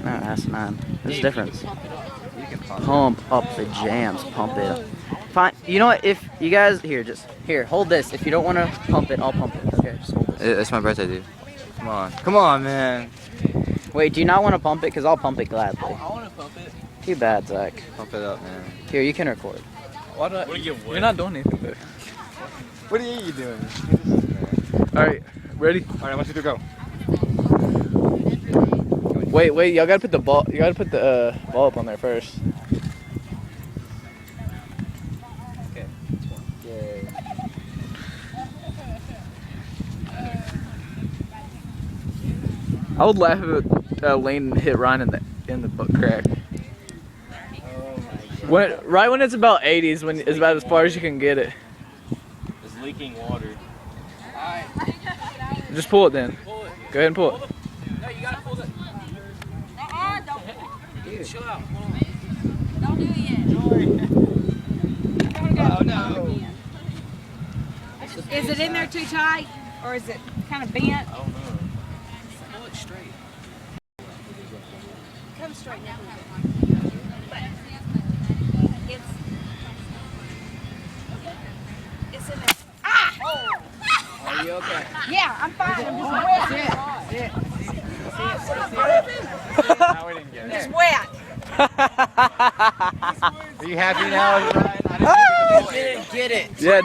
No, that's not. There's a difference. You can Pump up the jams. Pump it up. Fine. You know what? If you guys here, hold this. If you don't want to pump it, I'll pump it. Okay, just hold this. It's my birthday, dude. Come on, man. Wait, do you not want to pump it? Cause I'll pump it gladly. I want to pump it. Too bad, Zach. Pump it up, man. Here, you can record. Why do I? You're not doing anything there. What are you doing? All right, ready? All right, I want you to go. Wait, y'all gotta put the ball. You gotta put the ball up on there first. Okay. I would laugh if Lane hit Ryan in the butt crack. Right when it's about 80s, when it's about as far as you can get it. It's leaking water. Just pull it then. Go ahead and pull it. No, you gotta pull it. Dude. Chill out. Don't do it yet. Oh no. Is it in there too tight, or is it kind of bent? I don't know. Pull it straight. Come straight now. It's in there. Ah! Oh. Are you okay? Yeah, I'm fine. I'm just wet. No, we didn't get it. It's wet. Are you happy now, Ryan? I didn't Didn't get it. Yeah.